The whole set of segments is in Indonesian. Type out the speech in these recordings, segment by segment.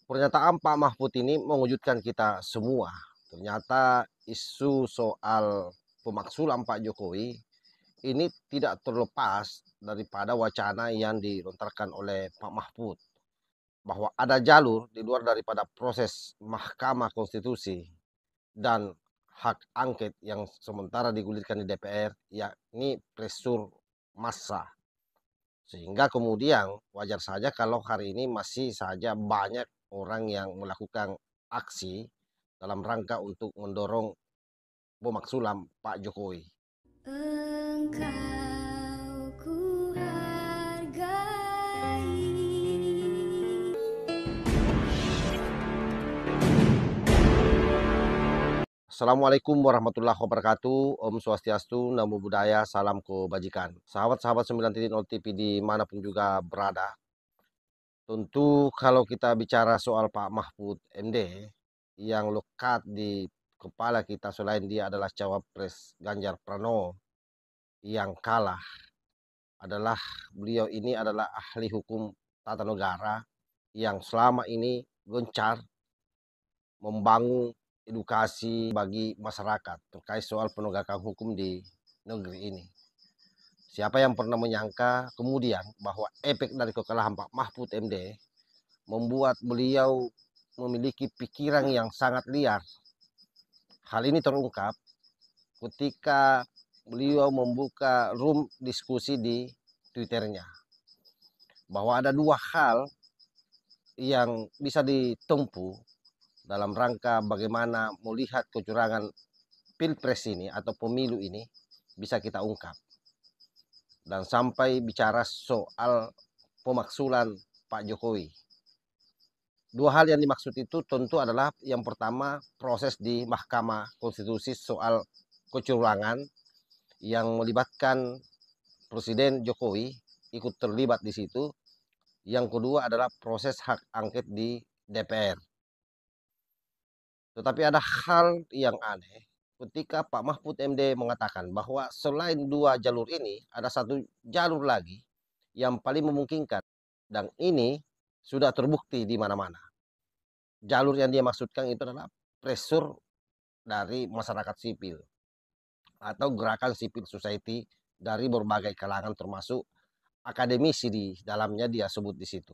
Pernyataan Pak Mahfud ini mengejutkan kita semua. Ternyata isu soal pemaksulan Pak Jokowi ini tidak terlepas daripada wacana yang dilontarkan oleh Pak Mahfud bahwa ada jalur di luar daripada proses Mahkamah Konstitusi dan hak angket yang sementara digulirkan di DPR, yakni presur massa. Sehingga kemudian wajar saja kalau hari ini masih saja banyak orang yang melakukan aksi dalam rangka untuk mendorong pemaksulan Pak Jokowi. Engkau ku hargai. Assalamualaikum warahmatullahi wabarakatuh. Om Swastiastu, Namo Buddhaya, Salam Kebajikan. Sahabat-sahabat 9.0 TV dimanapun juga berada. Tentu kalau kita bicara soal Pak Mahfud MD, yang lekat di kepala kita selain dia adalah cawapres Ganjar Pranowo yang kalah adalah beliau ini adalah ahli hukum tata negara yang selama ini gencar membangun edukasi bagi masyarakat terkait soal penegakan hukum di negeri ini. Siapa yang pernah menyangka kemudian bahwa efek dari kekalahan Pak Mahfud MD membuat beliau memiliki pikiran yang sangat liar. Hal ini terungkap ketika beliau membuka room diskusi di Twitternya. Bahwa ada dua hal yang bisa ditempuh dalam rangka bagaimana melihat kecurangan pilpres ini atau pemilu ini bisa kita ungkap. Dan sampai bicara soal pemaksulan Pak Jokowi. Dua hal yang dimaksud itu tentu adalah yang pertama proses di Mahkamah Konstitusi soal kecurangan yang melibatkan Presiden Jokowi ikut terlibat di situ. Yang kedua adalah proses hak angket di DPR. Tetapi ada hal yang aneh ketika Pak Mahfud MD mengatakan bahwa selain dua jalur ini ada satu jalur lagi yang paling memungkinkan dan ini sudah terbukti di mana-mana. Jalur yang dia maksudkan itu adalah pressure dari masyarakat sipil atau gerakan civil society dari berbagai kalangan termasuk akademisi di dalamnya dia sebut di situ.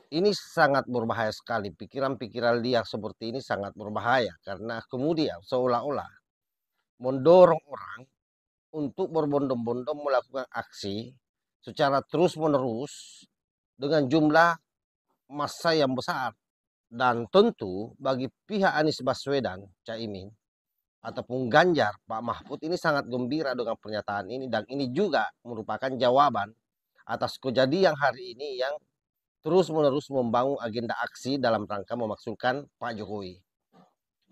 Ini sangat berbahaya sekali. Pikiran-pikiran liar seperti ini sangat berbahaya karena kemudian seolah-olah mendorong orang untuk berbondong-bondong melakukan aksi secara terus-menerus dengan jumlah massa yang besar. Dan tentu bagi pihak Anies Baswedan, Caimin, ataupun Ganjar, Pak Mahfud ini sangat gembira dengan pernyataan ini. Dan ini juga merupakan jawaban atas kejadian hari ini yang terus-menerus membangun agenda aksi dalam rangka memaksulkan Pak Jokowi.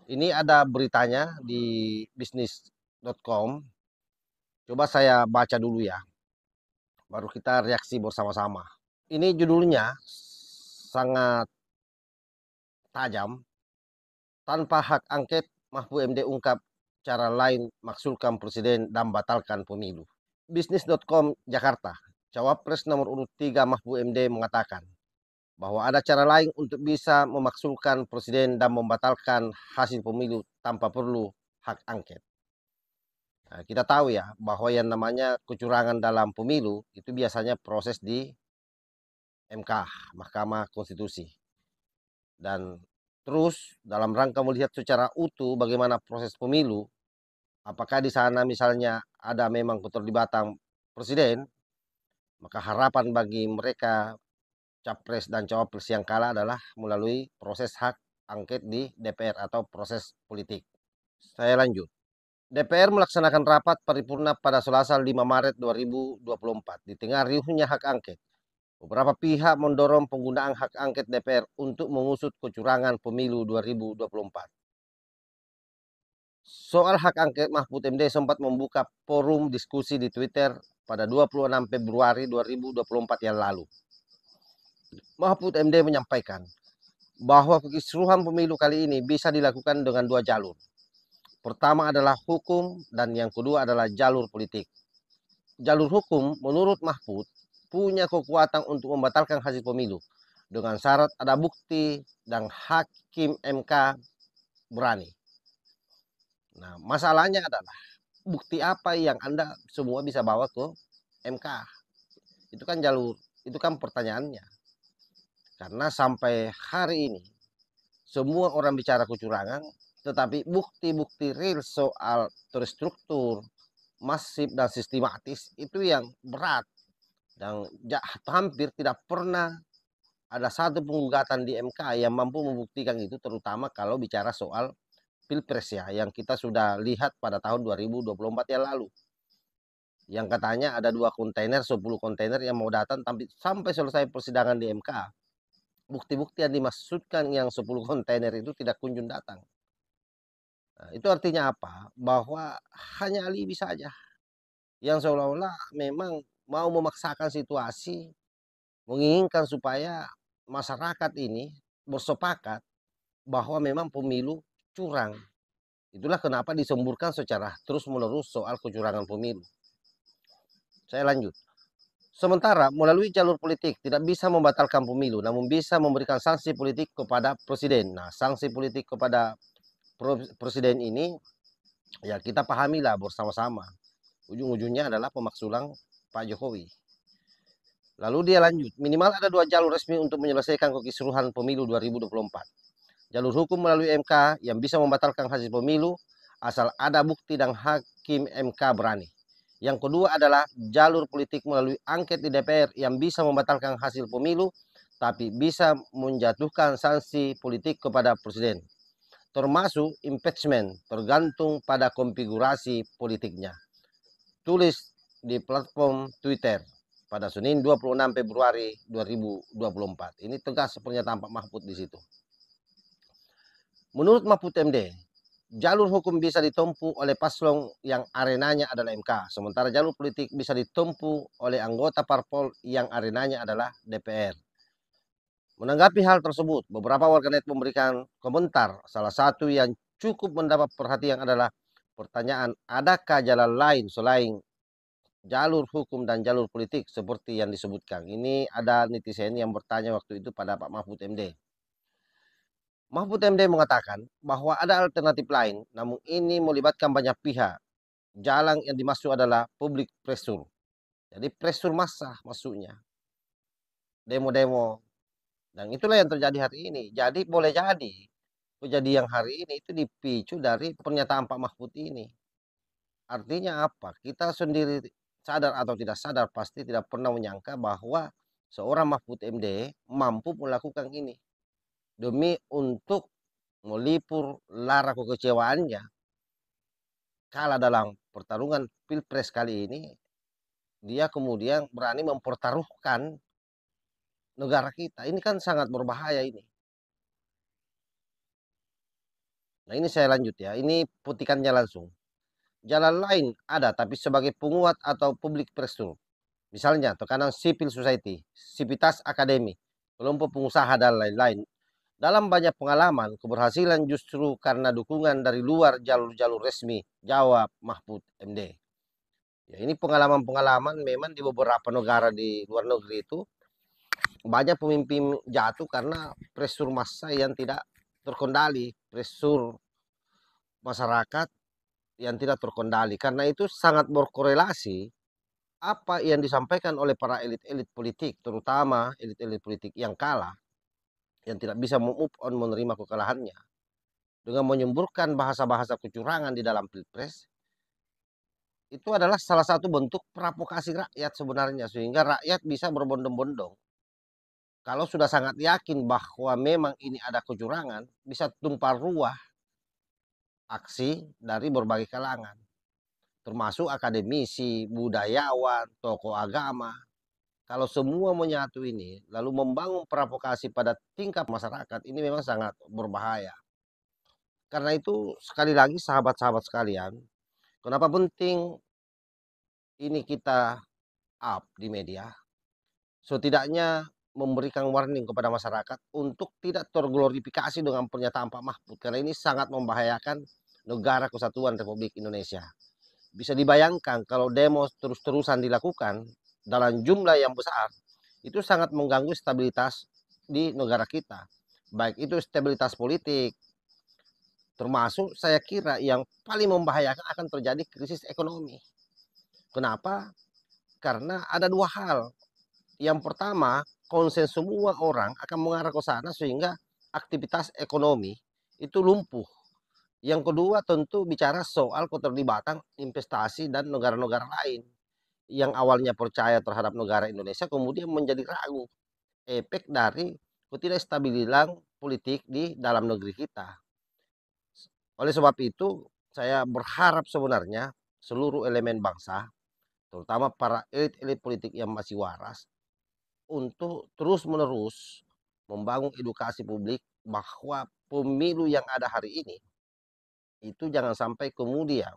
Ini ada beritanya di bisnis.com. Coba saya baca dulu ya, baru kita reaksi bersama-sama. Ini judulnya sangat tajam. Tanpa hak angket, Mahfud MD ungkap cara lain maksulkan presiden dan batalkan pemilu. Bisnis.com Jakarta, Cawapres nomor urut 3 Mahfud MD mengatakan bahwa ada cara lain untuk bisa memaksulkan presiden dan membatalkan hasil pemilu tanpa perlu hak angket. Nah, kita tahu ya bahwa yang namanya kecurangan dalam pemilu itu biasanya proses di MK, Mahkamah Konstitusi. Dan terus dalam rangka melihat secara utuh bagaimana proses pemilu, apakah di sana misalnya ada memang keterlibatan presiden, maka harapan bagi mereka capres dan cawapres yang kalah adalah melalui proses hak angket di DPR atau proses politik. Saya lanjut. DPR melaksanakan rapat paripurna pada Selasa 5 Maret 2024 di tengah riuhnya hak angket. Beberapa pihak mendorong penggunaan hak angket DPR untuk mengusut kecurangan pemilu 2024. Soal hak angket, Mahfud MD sempat membuka forum diskusi di Twitter pada 26 Februari 2024 yang lalu. Mahfud MD menyampaikan bahwa kekisruhan pemilu kali ini bisa dilakukan dengan dua jalur. Pertama adalah hukum dan yang kedua adalah jalur politik. Jalur hukum menurut Mahfud punya kekuatan untuk membatalkan hasil pemilu. dengan syarat ada bukti dan hakim MK berani. Nah, masalahnya adalah bukti apa yang Anda semua bisa bawa ke MK? Itu kan itu kan pertanyaannya. Karena sampai hari ini semua orang bicara kecurangan, tetapi bukti-bukti real soal terstruktur, masif dan sistematis itu yang berat. Dan hampir tidak pernah ada satu penggugatan di MK yang mampu membuktikan itu, terutama kalau bicara soal Pilpres ya, yang kita sudah lihat pada tahun 2024 yang lalu. Yang katanya ada 2 kontainer, 10 kontainer yang mau datang, tapi sampai selesai persidangan di MK, bukti-bukti yang dimaksudkan yang 10 kontainer itu tidak kunjung datang. Nah, itu artinya apa? Bahwa hanya alibi saja. Yang seolah-olah memang mau memaksakan situasi, menginginkan supaya masyarakat ini bersepakat bahwa memang pemilu curang. Itulah kenapa disemburkan secara terus-menerus soal kecurangan pemilu. Saya lanjut. Sementara melalui jalur politik tidak bisa membatalkan pemilu, namun bisa memberikan sanksi politik kepada presiden. Nah, sanksi politik kepada presiden ini ya kita pahamilah bersama-sama. Ujung-ujungnya adalah pemaksulan Pak Jokowi. Lalu dia lanjut, minimal ada 2 jalur resmi untuk menyelesaikan kekisruhan pemilu 2024. Jalur hukum melalui MK yang bisa membatalkan hasil pemilu asal ada bukti dan hakim MK berani. Yang kedua adalah jalur politik melalui angket di DPR yang bisa membatalkan hasil pemilu, tapi bisa menjatuhkan sanksi politik kepada presiden, termasuk impeachment, tergantung pada konfigurasi politiknya. Tulis di platform Twitter pada Senin 26 Februari 2024. Ini tegas pernyataan Pak Mahfud di situ. Menurut Mahfud MD, jalur hukum bisa ditempuh oleh paslon yang arenanya adalah MK, sementara jalur politik bisa ditempuh oleh anggota parpol yang arenanya adalah DPR. Menanggapi hal tersebut, beberapa warganet memberikan komentar. Salah satu yang cukup mendapat perhatian adalah pertanyaan, adakah jalan lain selain jalur hukum dan jalur politik seperti yang disebutkan? Ini ada netizen yang bertanya waktu itu pada Pak Mahfud MD. Mahfud MD mengatakan bahwa ada alternatif lain, namun ini melibatkan banyak pihak. Jalan yang dimaksud adalah public pressure. Jadi pressure massa maksudnya. Demo-demo. Dan itulah yang terjadi hari ini. Jadi boleh jadi kejadian hari ini itu dipicu dari pernyataan Pak Mahfud ini. Artinya apa? Kita sendiri sadar atau tidak sadar pasti tidak pernah menyangka bahwa seorang Mahfud MD mampu melakukan ini. Demi untuk melipur lara kekecewaannya kalah dalam pertarungan Pilpres kali ini, dia kemudian berani mempertaruhkan negara kita. Ini kan sangat berbahaya ini. Nah, ini saya lanjut ya. Ini putikannya langsung. Jalan lain ada, tapi sebagai penguat atau public pressure. Misalnya tekanan civil society, sivitas akademi, kelompok pengusaha dan lain-lain. Dalam banyak pengalaman, keberhasilan justru karena dukungan dari luar jalur-jalur resmi, jawab Mahfud MD. Ya, ini pengalaman-pengalaman memang di beberapa negara di luar negeri itu banyak pemimpin jatuh karena pressure massa yang tidak terkendali, pressure masyarakat yang tidak terkendali. Karena itu sangat berkorelasi apa yang disampaikan oleh para elit-elit politik, terutama elit-elit politik yang kalah, yang tidak bisa move on menerima kekalahannya, dengan menyemburkan bahasa-bahasa kecurangan di dalam Pilpres, itu adalah salah satu bentuk provokasi rakyat sebenarnya, sehingga rakyat bisa berbondong-bondong. Kalau sudah sangat yakin bahwa memang ini ada kecurangan, bisa tumpah ruah aksi dari berbagai kalangan, termasuk akademisi, budayawan, tokoh agama. Kalau semua menyatu ini, lalu membangun provokasi pada tingkat masyarakat, ini memang sangat berbahaya. Karena itu, sekali lagi sahabat-sahabat sekalian, kenapa penting ini kita up di media? Setidaknya memberikan warning kepada masyarakat untuk tidak terglorifikasi dengan pernyataan Pak Mahfud. Karena ini sangat membahayakan negara kesatuan Republik Indonesia. Bisa dibayangkan kalau demo terus-terusan dilakukan dalam jumlah yang besar, itu sangat mengganggu stabilitas di negara kita. Baik itu stabilitas politik, termasuk saya kira yang paling membahayakan akan terjadi krisis ekonomi. Kenapa? Karena ada dua hal. Yang pertama, konsen semua orang akan mengarah ke sana sehingga aktivitas ekonomi itu lumpuh. Yang kedua tentu bicara soal keterlibatan investasi dan negara-negara lain yang awalnya percaya terhadap negara Indonesia kemudian menjadi ragu. Efek dari ketidakstabilan politik di dalam negeri kita. Oleh sebab itu, saya berharap sebenarnya seluruh elemen bangsa, terutama para elit-elit politik yang masih waras, untuk terus-menerus membangun edukasi publik bahwa pemilu yang ada hari ini itu jangan sampai kemudian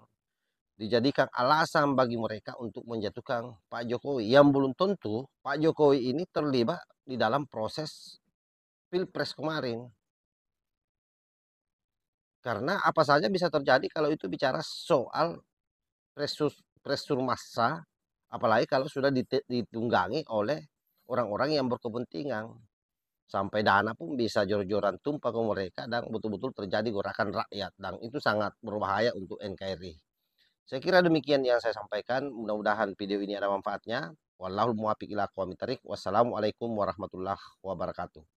dijadikan alasan bagi mereka untuk menjatuhkan Pak Jokowi yang belum tentu Pak Jokowi ini terlibat di dalam proses Pilpres kemarin. Karena apa saja bisa terjadi kalau itu bicara soal pressure massa, apalagi kalau sudah ditunggangi oleh orang-orang yang berkepentingan. Sampai dana pun bisa jor-joran tumpah ke mereka dan betul-betul terjadi gerakan rakyat. Dan itu sangat berbahaya untuk NKRI. Saya kira demikian yang saya sampaikan. Mudah-mudahan video ini ada manfaatnya. Wallahul muwaffiq ila aqwamit thoriq. Wassalamualaikum warahmatullahi wabarakatuh.